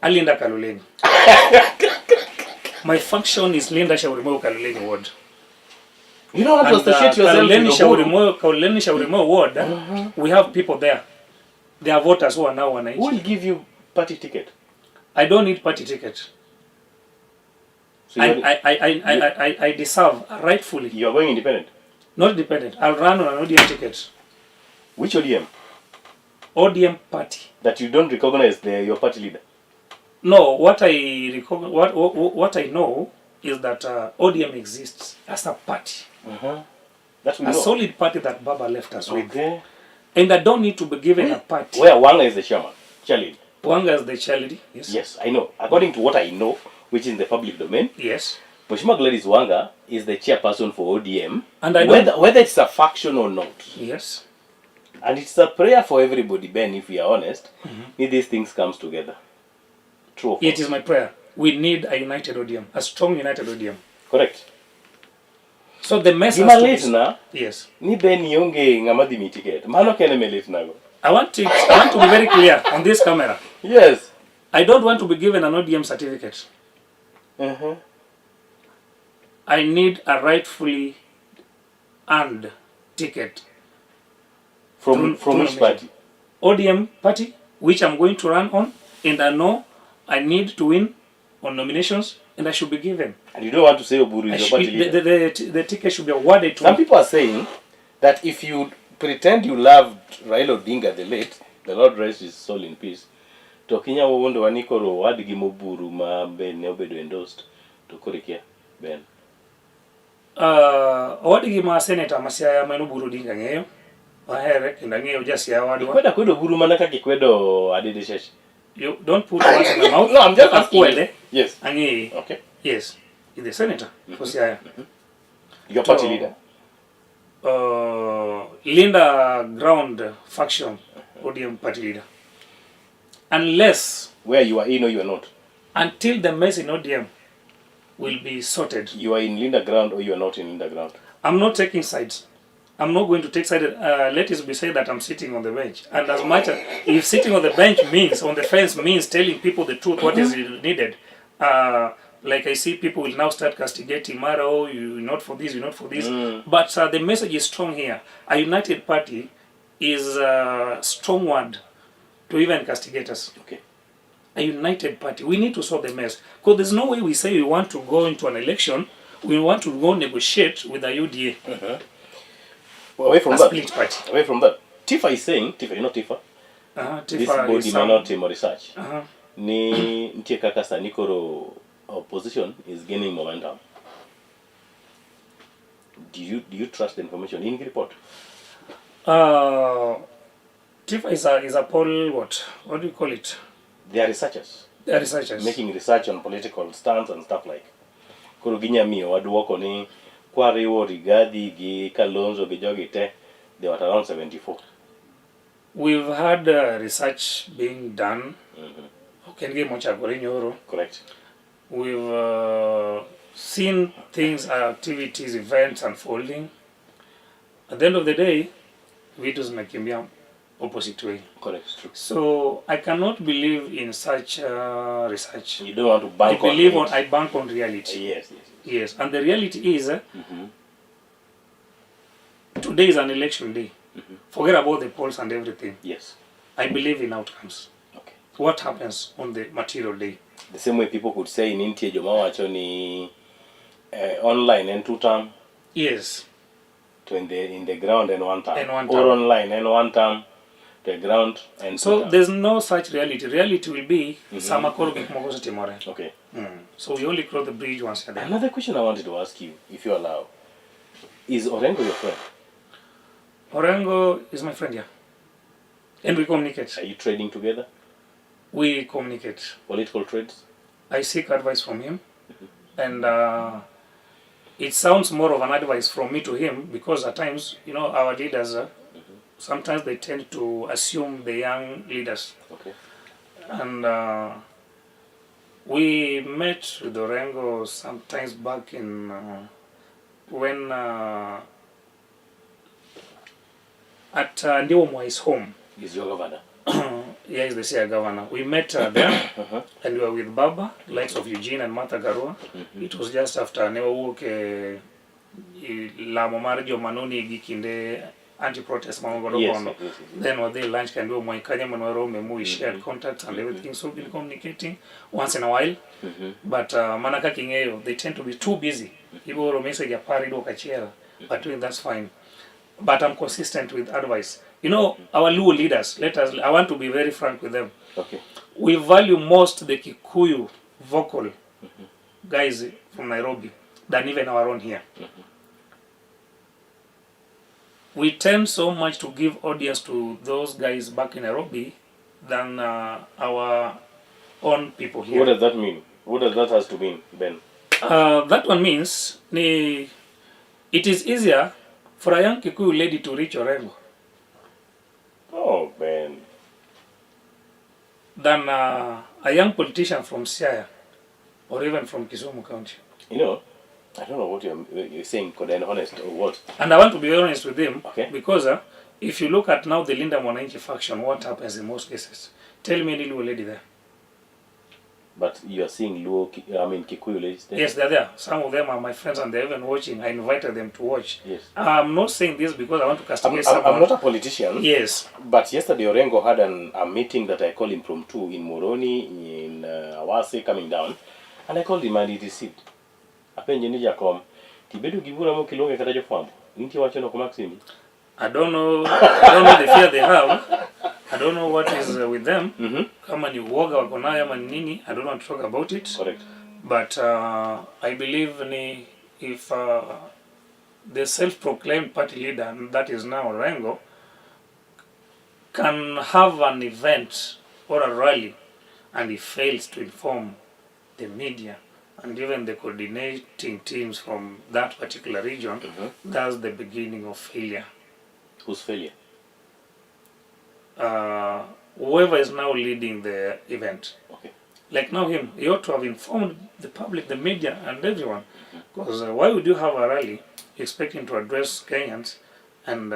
Speaker 3: Alinda Kaloleni. My faction is Linda Shaurimo Kaloleni ward.
Speaker 2: You don't have to associate yourself with
Speaker 3: Kaloleni Shaurimo ward. We have people there. They are voters who are now wananchi.
Speaker 2: Who will give you party ticket?
Speaker 3: I don't need party ticket. So I deserve rightfully.
Speaker 2: You are going independent?
Speaker 3: Not independent. I'll run on an ODM ticket.
Speaker 2: Which ODM?
Speaker 3: ODM party.
Speaker 2: That you don't recognize your party leader?
Speaker 3: No, what I know is that ODM exists as a party.
Speaker 2: That's
Speaker 3: a solid party that Baba left us with.
Speaker 2: And
Speaker 3: I don't need to be given a party.
Speaker 2: Where Wanga is the chairman, cheerleader.
Speaker 3: Wanga is the cheerleader, yes.
Speaker 2: Yes, I know. According to what I know, which is in the public domain.
Speaker 3: Yes.
Speaker 2: Mheshimiwa Gladys Wanga is the chairperson for ODM,
Speaker 3: and
Speaker 2: whether it's a faction or not.
Speaker 3: Yes.
Speaker 2: And it's a prayer for everybody, Ben, if we are honest, if these things comes together. True.
Speaker 3: It is my prayer. We need a united ODM, a strong united ODM.
Speaker 2: Correct.
Speaker 3: So the message yes.
Speaker 2: Ni Ben yonge ngamadi mi ticket. Mano kene me late nago.
Speaker 3: I want to be very clear on this camera.
Speaker 2: Yes.
Speaker 3: I don't want to be given an ODM certificate. I need a rightfully earned ticket.
Speaker 2: From which party?
Speaker 3: ODM party, which I'm going to run on, and I know I need to win on nominations, and I should be given.
Speaker 2: And you don't want to say Oburu is your party leader?
Speaker 3: The ticket should be awarded to
Speaker 2: Some people are saying that if you pretend you loved Raila Odinga the late, the Lord rest his soul in peace, Tokinya wowondo wanikoro wadgi Oburu ma Ben obedo endorsed to Korekia Ben.
Speaker 3: Wadgi ma senator Masiaya Manu Oburu Odinga ng'eyo. Wahere kenda ng'eyo Jasiaya wadwa.
Speaker 2: Kweda kwedo Oburu mana kaka kwedo Adede Shashi.
Speaker 3: You don't put words in my mouth.
Speaker 2: No, I'm just asking. Yes.
Speaker 3: Okay.
Speaker 2: Yes.
Speaker 3: He's the senator for Siasa.
Speaker 2: Your party leader?
Speaker 3: Linda ground faction ODM party leader. Unless,
Speaker 2: Where you are in or you are not?
Speaker 3: until the mess in ODM will be sorted.
Speaker 2: You are in Linda ground or you are not in Linda ground?
Speaker 3: I'm not taking sides. I'm not going to take sides. Let it be said that I'm sitting on the bench. And as much as, if sitting on the bench means, on the fence means telling people the truth, what is needed, like I see people will now start castigating Maro, you're not for this, you're not for this. But the message is strong here. A united party is a strong word to even castigate us.
Speaker 2: Okay.
Speaker 3: A united party. We need to solve the mess. Because there's no way we say we want to go into an election, we want to go negotiate with the UDA.
Speaker 2: Well, away from
Speaker 3: A
Speaker 2: that.
Speaker 3: split party.
Speaker 2: Away from that. Tifa is saying, Tifa, you know Tifa? This body minority research. Ni ntie kaka sa nikoro opposition is gaining momentum. Do you trust the information in the report?
Speaker 3: TIFA is a poll, what do you call it?
Speaker 2: They are researchers.
Speaker 3: They are researchers.
Speaker 2: Making research on political stance and stuff like. Kuru ginyamiyo waduoko ni kwa riwo Rigathi gi Kalonzo gi jogi te, they were around 74.
Speaker 3: We've had research being done.
Speaker 2: Correct.
Speaker 3: We've seen things, activities, events unfolding. At the end of the day, vitus nakimbia opposite way.
Speaker 2: Correct, true.
Speaker 3: So I cannot believe in such research.
Speaker 2: You don't want to bank on it.
Speaker 3: I bank on reality.
Speaker 2: Yes.
Speaker 3: Yes, and the reality is today is an election day. Forget about the polls and everything.
Speaker 2: Yes.
Speaker 3: I believe in outcomes.
Speaker 2: Okay.
Speaker 3: What happens on the material day?
Speaker 2: The same way people could say in India, Jomawacho ni online and 2 term.
Speaker 3: Yes.
Speaker 2: To in the ground and 1 term.
Speaker 3: And 1 term.
Speaker 2: Or online and 1 term. The ground and
Speaker 3: so
Speaker 2: 2 term.
Speaker 3: There's no such reality. Reality will be Samakoro.
Speaker 2: Okay.
Speaker 3: So we only cross the bridge once a day.
Speaker 2: Another question I wanted to ask you, if you allow, is Orengo your friend?
Speaker 3: Orengo is my friend, yeah. And we communicate.
Speaker 2: Are you trading together?
Speaker 3: We communicate.
Speaker 2: Political trades?
Speaker 3: I seek advice from him. And it sounds more of an advice from me to him because at times, our leaders, sometimes they tend to assume the young leaders.
Speaker 2: Okay.
Speaker 3: And we met with Orengo sometimes back in when at Ndiwomwai's home.
Speaker 2: He's your governor.
Speaker 3: Yeah, he's the Siasa governor. We met there and we were with Baba, likes of Eugene and Martha Garua. It was just after Newawoke Lamo Marjo Manuni Gikinde anti-protest
Speaker 2: Yes.
Speaker 3: Then what they lunch can do Moikanya Manoro Memu, we shared contacts and everything. So we've been communicating once in a while. But Manaka Kingeyo, they tend to be too busy. People will message a parido kachera. But that's fine. But I'm consistent with advice. Our Luo leaders, I want to be very frank with them.
Speaker 2: Okay.
Speaker 3: We value most the Kikuyu vocal guys from Nairobi than even our own here. We tend so much to give audience to those guys back in Nairobi than our own people here.
Speaker 2: What does that mean? What does that has to mean, Ben?
Speaker 3: That one means it is easier for a young Kikuyu lady to reach Orengo.
Speaker 2: Oh, Ben.
Speaker 3: Than a young politician from Siaya or even from Kisumu County.
Speaker 2: I don't know what you're saying, could I be honest or what?
Speaker 3: And I want to be honest with him,
Speaker 2: Okay.
Speaker 3: Because if you look at now the Linda Mwananchi faction, what happens in most cases? Tell me any Luo lady there.
Speaker 2: But you are seeing Kikuyu ladies there?
Speaker 3: Yes, they're there. Some of them are my friends and they're even watching. I invited them to watch.
Speaker 2: Yes.
Speaker 3: I'm not saying this because I want to castigate
Speaker 2: I'm
Speaker 3: someone.
Speaker 2: not a politician.
Speaker 3: Yes.
Speaker 2: But yesterday Orengo had a meeting that I called him from 2 in Moroni, in Awase, coming down. And I called him and he received. Apenje ni jakom. Tibedu gibura mo kilonge kata jofambo. Ninti wacho no kumaksimi.
Speaker 3: I don't know the fear they have. I don't know what is with them. Kama ni uoga wako nayo ama nini, I don't want to talk about it.
Speaker 2: Correct.
Speaker 3: But I believe if the self-proclaimed party leader, and that is now Orengo, can have an event or a rally and he fails to inform the media and even the coordinating teams from that particular region, that's the beginning of failure.
Speaker 2: Whose failure?
Speaker 3: Whoever is now leading the event.
Speaker 2: Okay.
Speaker 3: Like now him, he ought to have informed the public, the media, and everyone. Because why would you have a rally expecting to address Kenyans and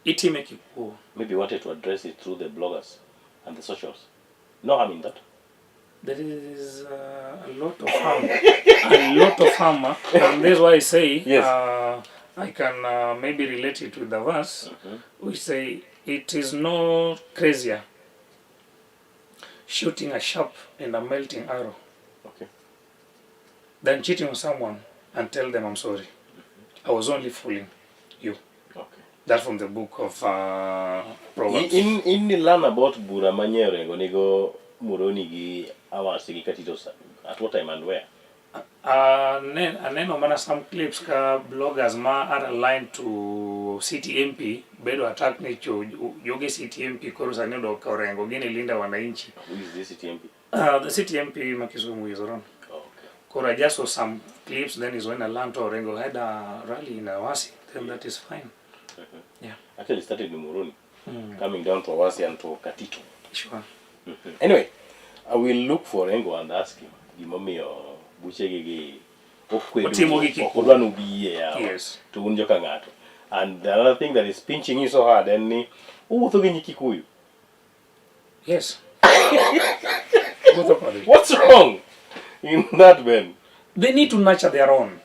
Speaker 3: iti make it cool?
Speaker 2: Maybe you wanted to address it through the bloggers and the socials. No harm in that.
Speaker 3: There is a lot of harm. A lot of harm. And that's why I say,
Speaker 2: Yes.
Speaker 3: I can maybe relate it with the verse, which say, it is no crazier shooting a sharp and a melting arrow
Speaker 2: Okay.
Speaker 3: than cheating on someone and tell them I'm sorry. I was only fooling you.
Speaker 2: Okay.
Speaker 3: That's from the book of Proverbs.
Speaker 2: In the learn about Bura Manyere, Gonigo Muroni gi Awasi Katitos, at what time and where?
Speaker 3: Neno mana some clips ka bloggers ma are aligned to CTMP bedo attack ni cho yoge CTMP korusa nendo kaurengo gini linda wananchi.
Speaker 2: Who is this CTMP?
Speaker 3: The CTMP Makisumu is around.
Speaker 2: Okay.
Speaker 3: Kora just saw some clips, then is when I learned to Orengo had a rally in Lwasi, then that is fine. Yeah.
Speaker 2: Actually started in Muroni, coming down to Awasi and to Katito.
Speaker 3: Sure.
Speaker 2: Anyway, I will look for Rengo and ask him. Gimomi or Buchegi
Speaker 3: Yes.
Speaker 2: To Unjokangato. And the other thing that is pinching you so hard, and Kikuyu.
Speaker 3: Yes.
Speaker 2: What's wrong in that, man?
Speaker 3: They need to nurture their own.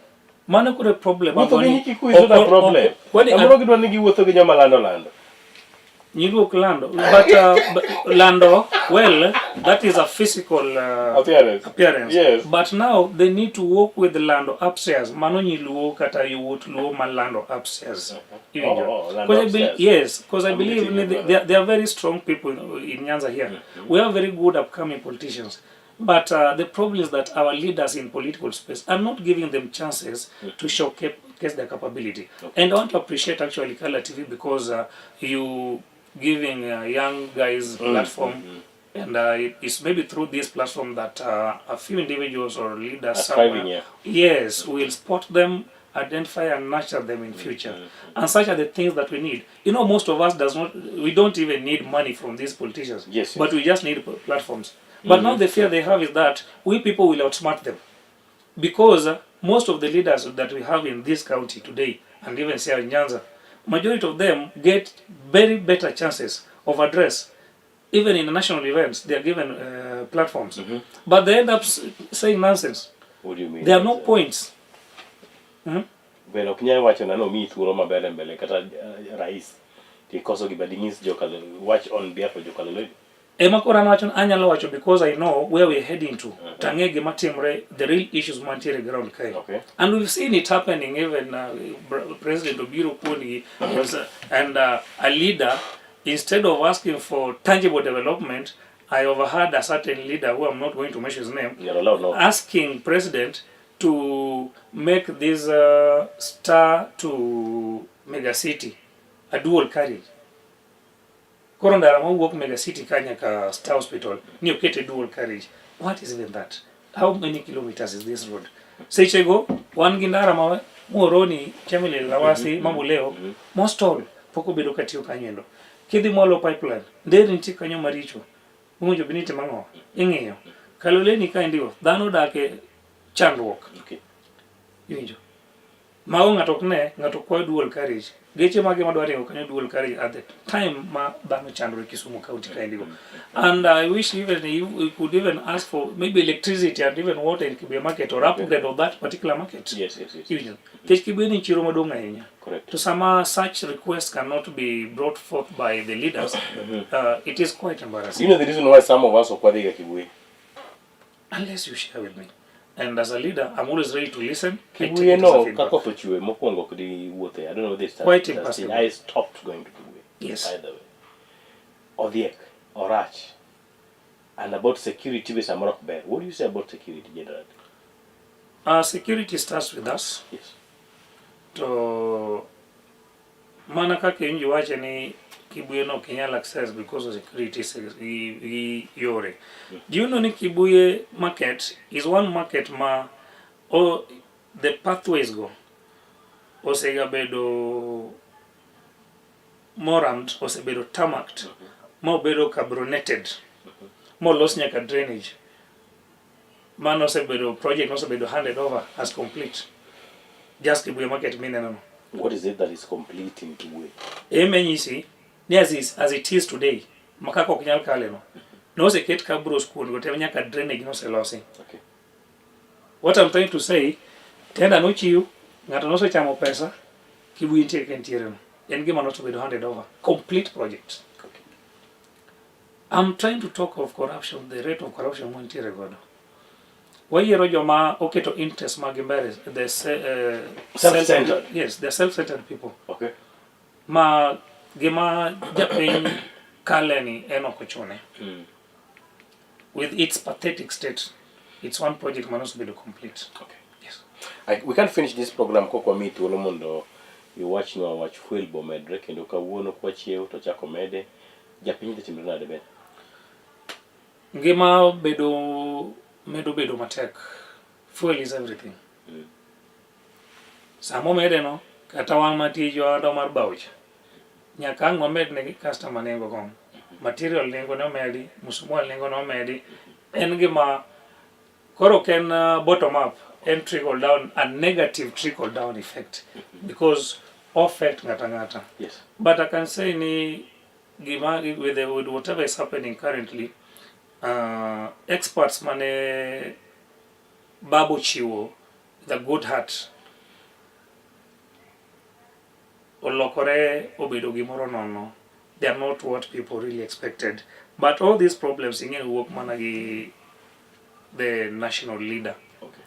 Speaker 3: Mana kure problem.
Speaker 2: Kikuyu is not a problem. I'm not going to give you Lando.
Speaker 3: But Lando, well, that is a physical appearance.
Speaker 2: Yes.
Speaker 3: But now they need to work with the Lando upstairs. Manoni luo kata you would luo Lando upstairs. Yes, because I believe they are very strong people in Nyanza here. We have very good upcoming politicians. But the problem is that our leaders in political space are not giving them chances to showcase their capability. And I want to appreciate actually Kala TV because you giving young guys platform, and it's maybe through this platform that a few individuals or leaders somewhere, yes, will spot them, identify and nurture them in future. And such are the things that we need. You know, most of us we don't even need money from these politicians, but we just need platforms. But now the fear they have is that we people will outsmart them, because most of the leaders that we have in this county today, and even here in Nyanza, majority of them get very better chances of address. Even in national events, they are given platforms. But they end up saying nonsense.
Speaker 2: What do you mean?
Speaker 3: There are no points.
Speaker 2: Well, Okinya watch on no me to Roma Belembele Kata Rais. Because of the watch on behalf of Jokalolo.
Speaker 3: Emakora wachon anyalo wacho because I know where we're heading to. Tangege matimre the real issues mantiere ground kai.
Speaker 2: Okay.
Speaker 3: And we've seen it happening. Even President Obiru Kuni and a leader, instead of asking for tangible development, I overheard a certain leader who I'm not going to mention his name asking President to make this star to mega city a dual carriage. Korondara walk mega city Kanya ka Star Hospital, ni okete dual carriage. What is even that? How many kilometers is this road? Sechego, one gindara mawe, muoroni, chamile Lwasi, mamuleo, most all, poko bedo katio kanyendo. Kidi molo pipeline, nderi nti kanyo maricho, munjo binite mango, ingeyo. Kaloleni kandiyo, dhano dake chandwalk.
Speaker 2: Okay.
Speaker 3: Yunjo. Mao ngatokne, ngatokwa dual carriage. Geche mage madware kanyo dual carriage at the time ma dhano chandro Kisumu County kandiyo. And I wish even we could even ask for maybe electricity and even water in Kibwe market or upgrade of that particular market.
Speaker 2: Yes.
Speaker 3: Kibwe ni chiro madonga yenya.
Speaker 2: Correct.
Speaker 3: To some such requests cannot be brought forth by the leaders. It is quite embarrassing.
Speaker 2: You know the reason why some of us are Kwadega Kibwe?
Speaker 3: Unless you share with me. And as a leader, I'm always ready to listen.
Speaker 2: Kibwe no, Kakotochue, Mokongo kudi wote. I don't know this.
Speaker 3: Quite impossible.
Speaker 2: I stopped going to Kibwe.
Speaker 3: Yes.
Speaker 2: Either way. Odiek, Orach, and about security with Amarok Bear. What do you say about security generally?
Speaker 3: Security starts with us.
Speaker 2: Yes.
Speaker 3: To manaka kenji wache ni Kibuye no Kenyal access because of security yore. Do you know ni Kibuye market is one market the pathways go. Osega bedo morand, osebedo tarmacked, mo bedo carbonated, mo los nyaka drainage. Man osebedo project osebedo handed over as complete. Just Kibuye market mineno.
Speaker 2: What is it that is complete in Kibuye?
Speaker 3: Emenyisi ni as it is today. Makaka ok nyal kale no. No se ket ka bros kuon go te nyaka drainage no se losi.
Speaker 2: Okay.
Speaker 3: What I'm trying to say, tenda no chiu, ngata no se chamo pesa, Kibuye ntie kentiere no. En gima not to be handed over. Complete project.
Speaker 2: Okay.
Speaker 3: I'm trying to talk of corruption, the rate of corruption montiere godo. Wayiero joma oketo interest mag mbele, the
Speaker 2: self-centered.
Speaker 3: Yes, they're self-centered people.
Speaker 2: Okay.
Speaker 3: Ma gima japiny kaleni enokochune. With its pathetic state, it's one project must be complete.
Speaker 2: Okay.
Speaker 3: Yes.
Speaker 2: We can't finish this program kwa mi thuolo mondo you watch fuel bomedre kendo kawuono kwa chiew to chako mede japiny dhi timre nade be.
Speaker 3: Ngima bedo matek. Fuel is everything. Samo mede no kata wan matiyo ando mar baucha. Nyaka ngomed ne customer nengo kom. Material nengo no medi, musumwal nengo no medi. En gima koro ken bottom up and trickle down, a negative trickle down effect because affect ngata.
Speaker 2: Yes.
Speaker 3: But I can say ni gima with whatever is happening currently, experts mane babu chiwo the good heart olokore obedo gimoro nono. They are not what people really expected. But all these problems ingin work managi the national leader.
Speaker 2: Okay.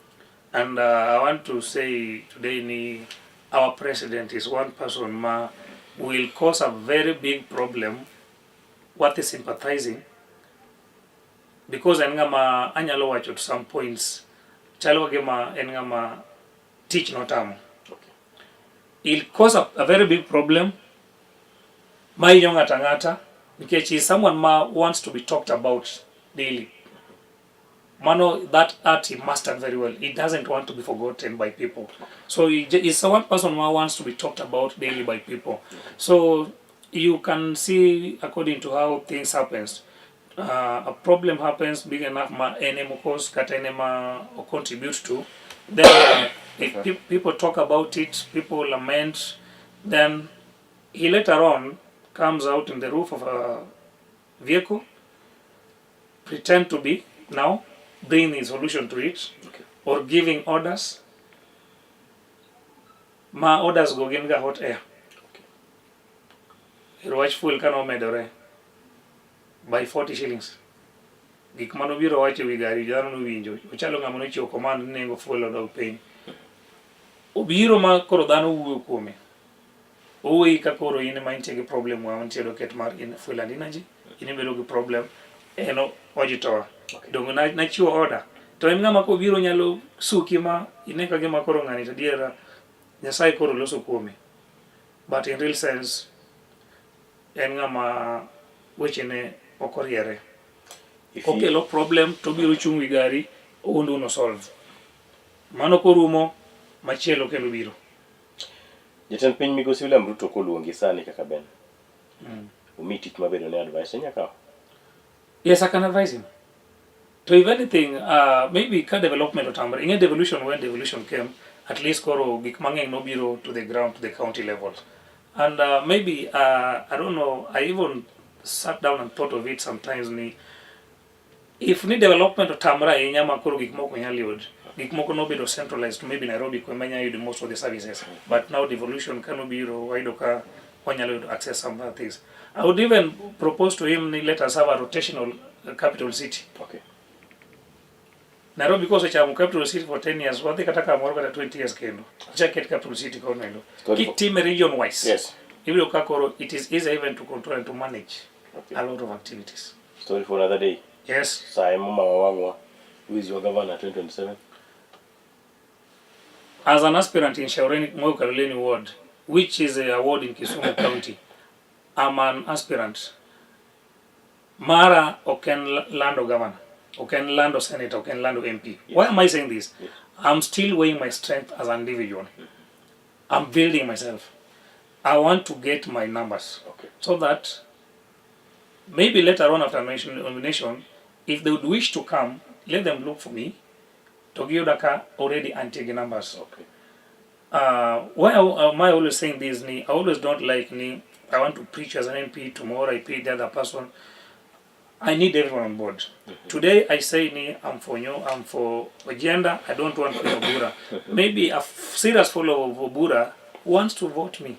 Speaker 3: And I want to say today our president is one person will cause a very big problem what is sympathizing because engama anyalo wacho to some points chalo gema engama teach notam.
Speaker 2: Okay.
Speaker 3: It'll cause a very big problem ngata because he's someone wants to be talked about daily. Mano, that art he mastered very well. He doesn't want to be forgotten by people. So he's one person who wants to be talked about daily by people. So you can see according to how things happens. A problem happens big enough cause or contribute to. Then if people talk about it, people lament, then he later on comes out in the roof of a vehicle, pretend to be now bringing a solution to it,
Speaker 2: okay,
Speaker 3: or giving orders. Orders go genga hot air. Okay. Watch fuel kano medore by 40 shillings. Gik mano biro wacho wi gari jano no winjo. Ochalo ngamo no chiwo command nengo fuel odog piny. Obiro ma koro dhano wuoyo kuome. Owei ka koro in ma intie gi problem wa mantie doket mar in fuel and energy. In bedo gi problem eno ojitowa.
Speaker 2: Okay.
Speaker 3: Dongo na chiwo order. To en ngama ko biro nyalo suki ma ineka gi makoro ngani to diera Nyasaye koro loso kuome. But in real sense en ngama weche ne okoriere. Okelo problem to biro chung wi gari oundu no solve. Mano korumo machielo kelo biro.
Speaker 2: Jatend piny migosi William Ruto koluongi sani kaka ben. Umi tich mabedo ne advice nyaka.
Speaker 3: Yes, I can advise him. So if anything, maybe ka development or tamber. In a devolution, when devolution came, at least koro gik mangeng no biro to the ground, to the county level. And maybe, I don't know, I even sat down and thought of it sometimes. If ni development or tamra inyama koro gik moko nyaliod, gik moko no biro centralized to maybe Nairobi kwa manya you most of the services. But now devolution kano biro waidoka wanyalo access some other things. I would even propose to him let us have a rotational capital city.
Speaker 2: Okay.
Speaker 3: Nairobi because chamu capital city for 10 years, what they kataka more than 20 years kendo. Check it capital city kono. Keep team region wise.
Speaker 2: Yes.
Speaker 3: Even Kakoro, it is easy even to control and to manage a lot of activities.
Speaker 2: Story for another day.
Speaker 3: Yes.
Speaker 2: Simon Mawangwa, who is your governor 2027?
Speaker 3: As an aspirant in Shaureni Moyo Kaloleni ward, which is a ward in Kisumu County, I'm an aspirant. Mara oken lando governor, oken lando senator, oken lando MP. Why am I saying this? I'm still weighing my strength as an individual. I'm building myself. I want to get my numbers so that maybe later on after nomination, if they would wish to come, let them look for me. Togiodaka already anti numbers. Why am I always saying this? I always don't like I want to preach as an MP. Tomorrow I preach the other person. I need everyone on board. Today I say I'm for you, I'm for agenda. I don't want for Obura. Maybe a serious follower of Obura wants to vote me.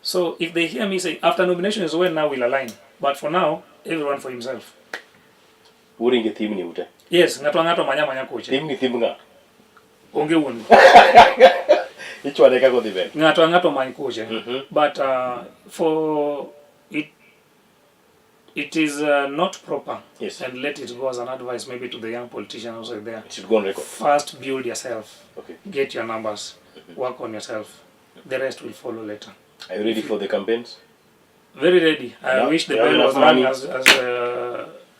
Speaker 3: So if they hear me say after nomination is when now we'll align. But for now, everyone for himself.
Speaker 2: Uringe team ni ute.
Speaker 3: Yes, ngato manya coach.
Speaker 2: Team ni team nga.
Speaker 3: Onge won.
Speaker 2: Ichwa deka go dibe.
Speaker 3: Ngato manya coach. But for it is not proper.
Speaker 2: Yes.
Speaker 3: And let it go as an advice maybe to the young politicians also there.
Speaker 2: It should go on record.
Speaker 3: First build yourself.
Speaker 2: Okay.
Speaker 3: Get your numbers. Work on yourself. The rest will follow later.
Speaker 2: Are you ready for the campaigns?
Speaker 3: Very ready. I wish the bell was rung as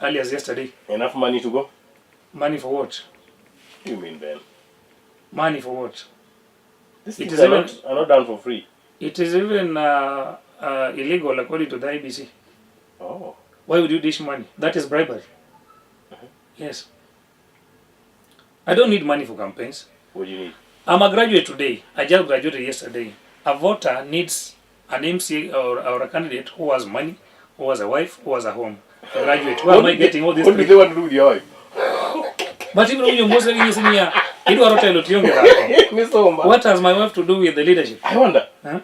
Speaker 3: early as yesterday.
Speaker 2: Enough money to go?
Speaker 3: Money for what?
Speaker 2: What do you mean, Ben?
Speaker 3: Money for what?
Speaker 2: These things are not done for free.
Speaker 3: It is even illegal according to the IBC.
Speaker 2: Oh.
Speaker 3: Why would you dish money? That is bribery. Yes. I don't need money for campaigns.
Speaker 2: What do you need?
Speaker 3: I'm a graduate today. I just graduated yesterday. A voter needs an MC or a candidate who has money, who has a wife, who has a home. A graduate. Where am I getting all this?
Speaker 2: What do they want to do with your wife?
Speaker 3: But even when you're Muslim, you see me, what has my wife to do with the leadership?
Speaker 2: I wonder.
Speaker 3: Huh?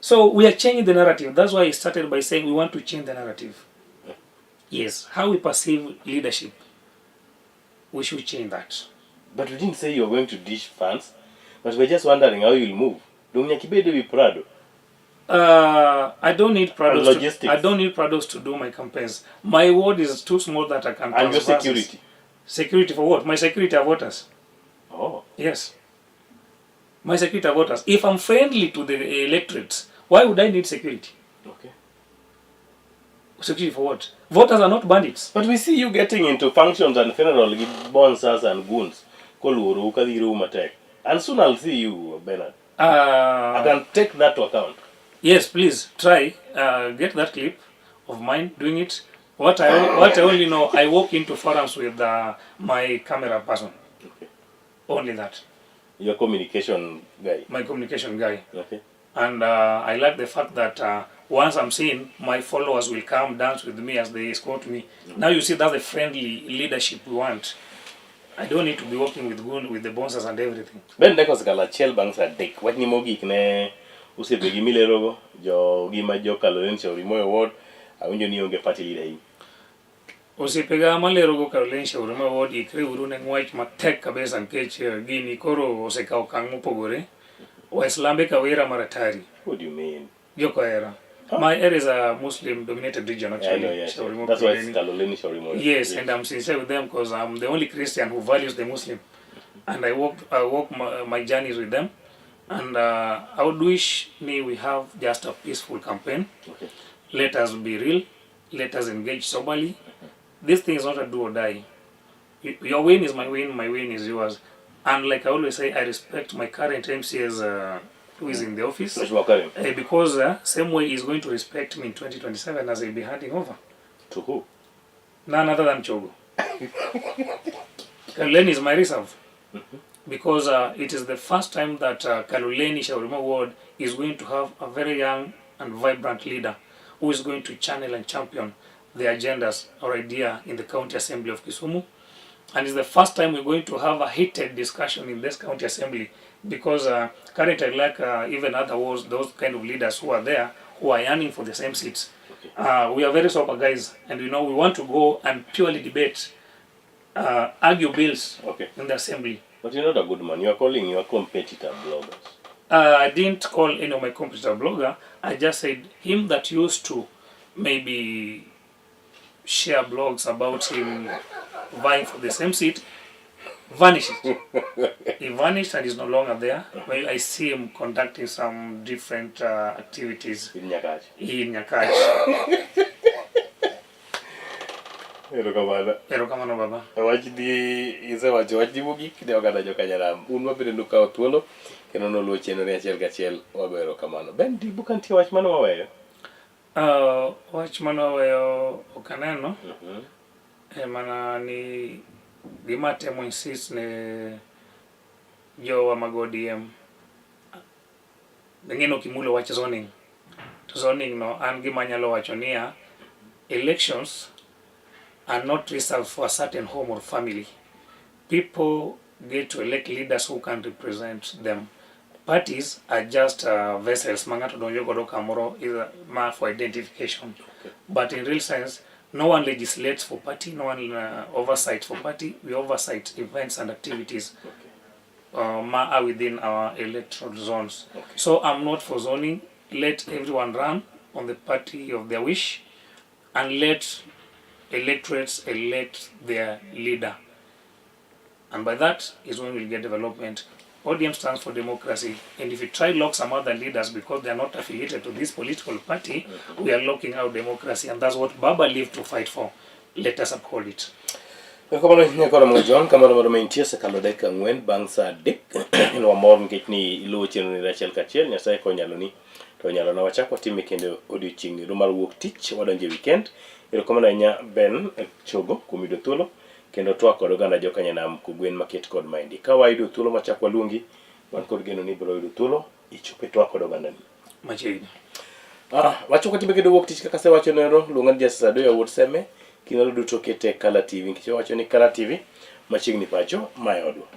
Speaker 3: So we are changing the narrative. That's why I started by saying we want to change the narrative. Yes, how we perceive leadership, we should change that.
Speaker 2: But we didn't say you're going to dish funds, but we're just wondering how you'll move. Dunyakibede be Prado.
Speaker 3: I don't need Prados. I don't need Prados to do my campaigns. My ward is too small that I can.
Speaker 2: And your security.
Speaker 3: Security for what? My security are voters.
Speaker 2: Oh.
Speaker 3: Yes. My security are voters. If I'm friendly to the electorates, why would I need security?
Speaker 2: Okay.
Speaker 3: Security for what? Voters are not bandits.
Speaker 2: But we see you getting into functions and funeral bonsas and goons. And soon I'll see you, Bernard. I can take that to account.
Speaker 3: Yes, please try. Get that clip of mine doing it. What I only know, I walk into forums with my camera person.
Speaker 2: Okay.
Speaker 3: Only that.
Speaker 2: Your communication guy.
Speaker 3: My communication guy.
Speaker 2: Okay.
Speaker 3: And I like the fact that once I'm seen, my followers will come dance with me as they escort me. Now you see that's the friendly leadership we want. I don't need to be working with the bosses and everything.
Speaker 2: Ben dekos kala chel bang sa dek. What ni mogi kne usebegi milerogo jo gima jo kalolen shauri moyo ward awinjo ni onge party leader hii.
Speaker 3: Osipega malerogo kalolen shauri moyo ward ikre urune ngwach matek kabisa nkech gini koro osekao kang mopogore. Waislambe kawera maratari.
Speaker 2: What do you mean?
Speaker 3: Yoko era. My area is a Muslim dominated region actually.
Speaker 2: Yeah, I know, that's why it's Kaloleni Shaurimo.
Speaker 3: Yes, and I'm sincere with them because I'm the only Christian who values the Muslim. And I walk my journeys with them. And I would wish we have just a peaceful campaign.
Speaker 2: Okay.
Speaker 3: Let us be real. Let us engage soberly. This thing is not a do or die. Your win is my win is yours. And like I always say, I respect my current MCS who is in the office. Because same way he's going to respect me in 2027 as he'll be handing over.
Speaker 2: To who?
Speaker 3: None other than Chogo. Kaloleni is my reserve. Because it is the first time that Kaloleni Shaurima Ward is going to have a very young and vibrant leader who is going to channel and champion the agendas or idea in the County Assembly of Kisumu. And it's the first time we're going to have a heated discussion in this County Assembly because currently, like even other wards, those kind of leaders who are there, who are yearning for the same seats. Okay. We are very sober guys, and we want to go and purely debate, argue bills in the Assembly.
Speaker 2: But you're not a good man. You're calling your competitor bloggers.
Speaker 3: I didn't call any of my competitor blogger. I just said him that used to maybe share blogs about him vying for the same seat. vanished. He vanished and is no longer there. Well, I see him conducting some different activities
Speaker 2: In Nyakach.
Speaker 3: in Nyakach. Erokamano baba.
Speaker 2: Wach di isewacho wach di mogik ne oganda jokanyalam. Un mabende nukawo thuolo kendo noluwo chenro ni achiel kachiel wago erokamano. Ben di buka nitie wach mane waweyo?
Speaker 3: Wach mane waweyo ok aneno. Mana ni gima temo insist ne jowa mag ODM. Ng'eno kimulo wach zoning. To zoning no an gima nyalo wacho niya, elections are not reserved for a certain home or family. People get to elect leaders who can represent them. Parties are just vessels. Mangato donjo godo kamoro is ma for identification.
Speaker 2: Okay.
Speaker 3: But in real sense, no one legislates for party, no one oversight for party. We oversight events and activities are within our electoral zones.
Speaker 2: Okay.
Speaker 3: So I'm not for zoning. Let everyone run on the party of their wish and let electorates elect their leader. And by that is when we'll get development. ODM stands for democracy. And if you try to lock some other leaders because they are not affiliated to this political party, we are locking out democracy. And that's what Baba lived to fight for. Let us uphold it.
Speaker 2: Kamano nyakoro mga John, kamano mondo maintie sekalo dakika 4 bang' saa 3. Wamor nikech ni iluwo chenro ni achiel kachiel. Nyasaye konyalo ni. To nyalo na wachako time kendo odiochieng' ni mar wuok tich wadonje weekend. Erokamano ahinya Ben Chogo kuom yudo thuolo kendo twak kod oganda jokanyanam kogwen maket kod maendi. Ka wayudo thuolo machak waluongi, wan kod geno ni biro yudo thuolo ichope twak kod oganda ni.
Speaker 3: Machiegni.
Speaker 2: Wacho katibe kendo wuok tich kaka sewacho nero luongan Jasa do ya wuot seme kinalo duto kete Kala TV nikech wacho ni Kala TV machiegni pacho mae odwa.